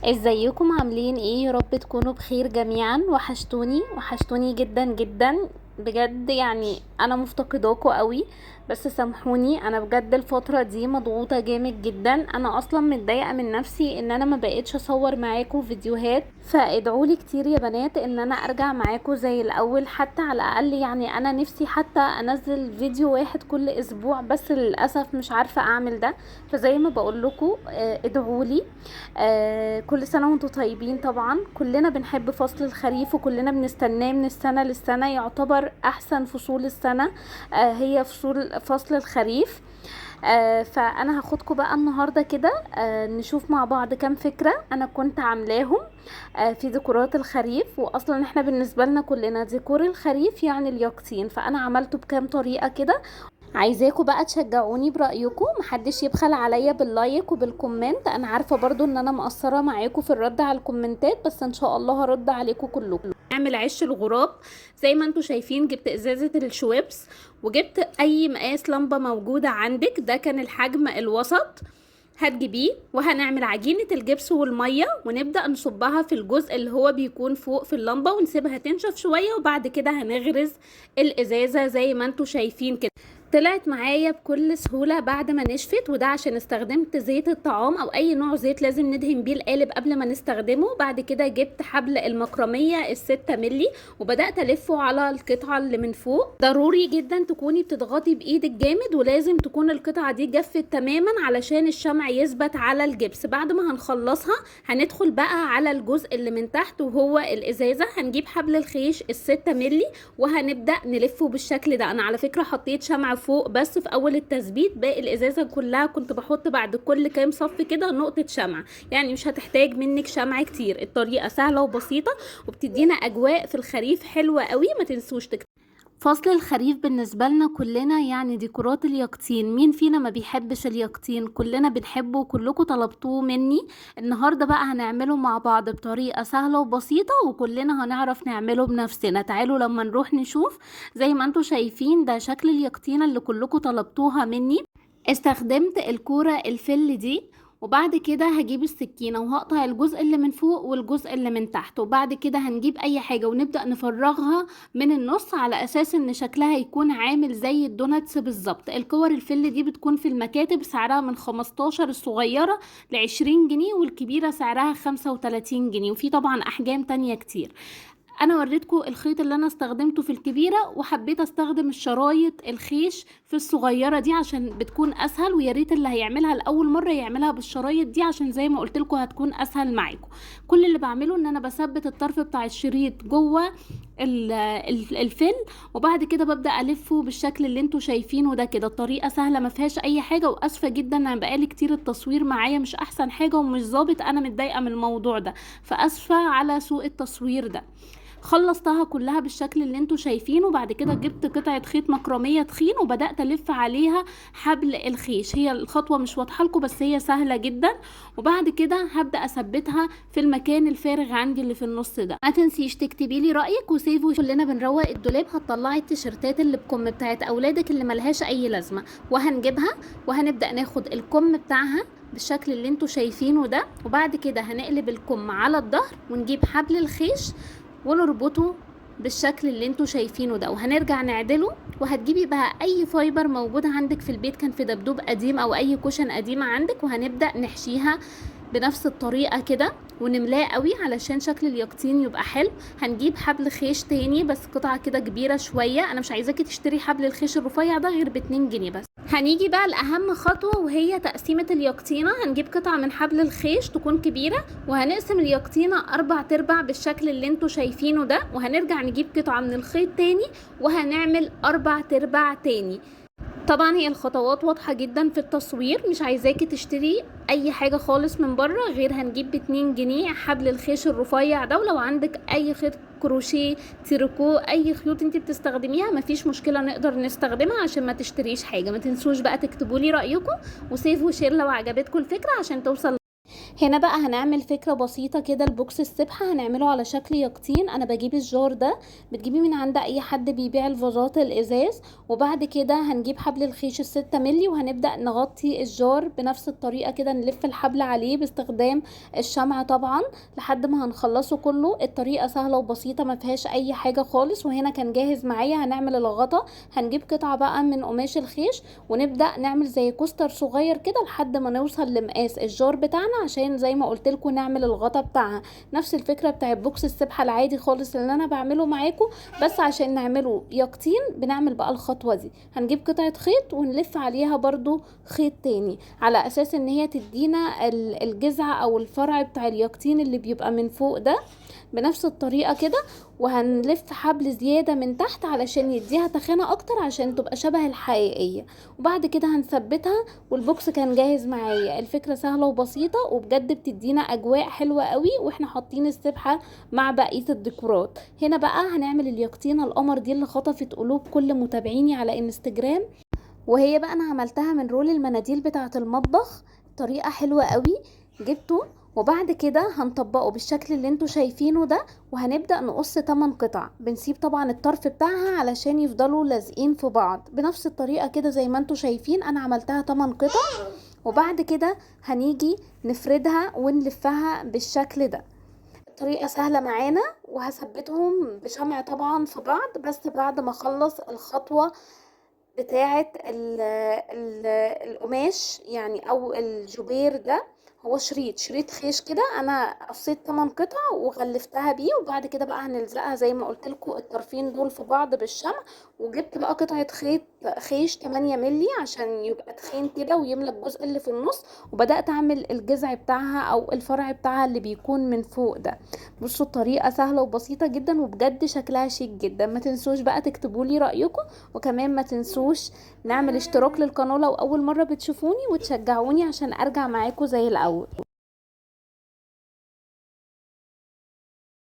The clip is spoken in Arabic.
ازيكم عاملين ايه؟ يا رب تكونوا بخير جميعا. وحشتوني جدا جدا بجد. يعني انا مفتقداكوا قوي. بس سامحوني، انا بجد الفترة دي مضغوطة جامد جدا. انا اصلا متضايقة من نفسي ان انا ما بقيتش اصور معاكم فيديوهات، فادعولي كتير يا بنات ان انا ارجع معاكم زي الاول، حتى على الاقل. يعني انا نفسي حتى انزل فيديو واحد كل اسبوع، بس للاسف مش عارفة اعمل ده. فزي ما بقول لكم ادعولي. كل سنة وانتم طيبين. طبعا كلنا بنحب فصل الخريف وكلنا بنستناه من السنة للسنة، يعتبر احسن فصول السنة. هي فصل الخريف. فانا هاخدكم بقى النهاردة كده نشوف مع بعض كام فكرة انا كنت عاملاهم في ديكورات الخريف. واصلا احنا بالنسبة لنا كلنا ديكور الخريف يعني اليقطين، فانا عملته بكام طريقة كده. عايزاكم بقى تشجعوني برأيكم، محدش يبخل عليا باللايك وبالكومنت. انا عارفة برضو ان انا مقصرة معاكم في الرد على الكومنتات، بس ان شاء الله هرد عليكم كلكم. نعمل عش الغراب. زي ما انتم شايفين جبت ازازة الشويبس، وجبت اي مقاس لمبة موجودة عندك. ده كان الحجم الوسط، هتجيبيه. وهنعمل عجينة الجبس والمية، ونبدأ نصبها في الجزء اللي هو بيكون فوق في اللمبة، ونسيبها تنشف شوية. وبعد كده هنغرز الازازة زي ما انتم شايفين كده. طلعت معايا بكل سهولة بعد ما نشفت، وده عشان استخدمت زيت الطعام او اي نوع زيت لازم ندهن بيه القالب قبل ما نستخدمه. بعد كده جبت حبل المكرمية ال6 ملي، وبدأت الفه على القطعة اللي من فوق. ضروري جدا تكوني بتضغطي بايدك جامد، ولازم تكون القطعة دي جفت تماما علشان الشمع يثبت على الجبس. بعد ما هنخلصها هندخل بقى على الجزء اللي من تحت وهو الازازة. هنجيب حبل الخيش ال6 ملي وهنبدأ نلفه بالشكل ده. انا على فكرة حطيت شمع فوق بس في اول التثبيت، باقي الازازة كلها كنت بحط بعد كل كام صف كده نقطة شمع. يعني مش هتحتاج منك شمع كتير. الطريقة سهلة وبسيطة وبتدينا اجواء في الخريف حلوة قوي. ما تنسوش فصل الخريف بالنسبة لنا كلنا يعني ديكورات اليقطين. مين فينا ما بيحبش اليقطين؟ كلنا بنحبه وكلكم طلبتوه مني. النهاردة بقى هنعمله مع بعض بطريقة سهلة وبسيطة، وكلنا هنعرف نعمله بنفسنا. تعالوا لما نروح نشوف. زي ما انتوا شايفين ده شكل اليقطينة اللي كلكم طلبتوها مني. استخدمت الكورة الفل دي، وبعد كده هجيب السكينة وهقطع الجزء اللي من فوق والجزء اللي من تحت. وبعد كده هنجيب اي حاجة ونبدأ نفرغها من النص على اساس ان شكلها يكون عامل زي الدوناتس بالظبط. الكور الفل دي بتكون في المكاتب سعرها من 15 الصغيرة ل20 جنيه، والكبيرة سعرها 35 جنيه. وفي طبعا احجام تانية كتير. انا وريتكم الخيط اللي انا استخدمته في الكبيره، وحبيت استخدم الشرايط الخيش في الصغيره دي عشان بتكون اسهل. ويا ريت اللي هيعملها لاول مره يعملها بالشرايط دي عشان زي ما قلت لكم هتكون اسهل معاكم. كل اللي بعمله ان انا بثبت الطرف بتاع الشريط جوه الفل، وبعد كده ببدا الفه بالشكل اللي انتوا شايفينه ده كده. الطريقه سهله ما فيهاش اي حاجه. واسفه جدا انا بقالي كتير التصوير معايا مش احسن حاجه ومش ظابط. انا متضايقه من الموضوع ده، فاسفه على سوء التصوير ده. خلصتها كلها بالشكل اللي انتوا شايفينه. بعد كده جبت قطعة خيط مكرمية تخين وبدأت الف عليها حبل الخيش. هي الخطوة مش واضحة لكم بس هي سهلة جدا. وبعد كده هبدأ اثبتها في المكان الفارغ عندي اللي في النص ده. ما تنسيش تكتبي لي رأيك وسيفوا. كلنا بنروق الدولاب. هتطلعي التيشيرتات اللي بكم بتاعت اولادك اللي ملهاش اي لازمة، وهنجيبها وهنبدأ ناخد الكم بتاعها بالشكل اللي انتوا شايفينه ده. وبعد كده هنقلب الكم على الظهر ونجيب حبل الخيش ونربطه بالشكل اللي انتوا شايفينه ده، وهنرجع نعدله. وهتجيبي بقى اي فايبر موجود عندك في البيت، كان في دبدوب قديم او اي كوشن قديمة عندك، وهنبدأ نحشيها بنفس الطريقة كده ونملاه قوي علشان شكل اليقطين يبقى حلو. هنجيب حبل خيش تاني بس قطعة كده كبيرة شوية. انا مش عايزاكي تشتري حبل الخيش الرفيع ده غير ب2 جنيه بس. هنيجي بقى لأهم خطوة وهي تقسيمة اليقطينة. هنجيب قطعة من حبل الخيش تكون كبيرة، وهنقسم اليقطينة 4 بالشكل اللي انتوا شايفينه ده. وهنرجع نجيب قطعة من الخيط تاني وهنعمل 4 تاني. طبعا هي الخطوات واضحة جدا في التصوير. مش عايزاكي تشتري اي حاجة خالص من بره غير هنجيب ب2 جنيه حبل الخيش الرفيع ده. ولو عندك اي خيط كروشيه، تيركو، اي خيوط انت بتستخدميها مفيش مشكلة نقدر نستخدمها عشان ما تشتريش حاجة. ما تنسوش بقى تكتبوا لي رأيكم وسيف وشير لو عجبتكم الفكرة عشان توصل. هنا بقى هنعمل فكرة بسيطة كده. البوكس السبحة هنعمله على شكل يقطين. انا بجيب الجار ده، بتجيبي من عند اي حد بيبيع الفازات الازاز، وبعد كده هنجيب حبل الخيش ال6 ملي وهنبدأ نغطي الجار بنفس الطريقة كده، نلف الحبل عليه باستخدام الشمع طبعا لحد ما هنخلصه كله. الطريقة سهلة وبسيطة ما فيهاش اي حاجة خالص. وهنا كان جاهز معايا هنعمل الغطا. هنجيب قطعة بقى من قماش الخيش ونبدأ نعمل زي كوستر صغير كده لحد ما نوصل لمقاس الجار بتاعنا، عشان زي ما قلت لكم نعمل الغطا بتاعها. نفس الفكره بتاع بوكس السبحه العادي خالص اللي انا بعمله معاكم، بس عشان نعمله يقطين بنعمل بقى الخطوه دي. هنجيب قطعه خيط ونلف عليها برضو خيط تاني، على اساس ان هي تدينا الجذع او الفرع بتاع اليقطين اللي بيبقى من فوق ده بنفس الطريقة كده. وهنلف حبل زيادة من تحت علشان يديها تخانة اكتر عشان تبقى شبه الحقيقية، وبعد كده هنثبتها. والبوكس كان جاهز معايا. الفكرة سهلة وبسيطة وبجد بتدينا اجواء حلوة قوي واحنا حاطين السبحة مع بقية الديكورات. هنا بقى هنعمل اليقطينة القمر دي اللي خطفت قلوب كل متابعيني على انستجرام، وهي بقى انا عملتها من رول المناديل بتاعة المطبخ. طريقة حلوة قوي. جبته وبعد كده هنطبقه بالشكل اللي انتوا شايفينه ده، وهنبدأ نقص 8 قطع. بنسيب طبعا الطرف بتاعها علشان يفضلوا لازقين في بعض بنفس الطريقة كده زي ما انتوا شايفين. انا عملتها 8 قطع، وبعد كده هنيجي نفردها ونلفها بالشكل ده. طريقة سهلة معانا، وهثبتهم بشمع طبعا في بعض بس بعد ما اخلص الخطوة بتاعة القماش يعني او الجبير ده. هو شريط خيش كده، انا قصيت 8 قطع وغلفتها بيه، وبعد كده بقى هنلزقها زي ما قلت لكم الطرفين دول في بعض بالشمع. وجبت بقى قطعة خيش 8 ملي عشان يبقى تخين كده ويملى الجزء اللي في النص، وبدأت اعمل الجذع بتاعها او الفرع بتاعها اللي بيكون من فوق ده. بصوا الطريقة سهلة وبسيطة جدا وبجد شكلها شيك جدا. ما تنسوش بقى تكتبوا لي رأيكم، وكمان ما تنسوش نعمل اشتراك للقناة لو اول مرة بتشوفوني، وتشجعوني عشان ارجع معاكم زي الاول.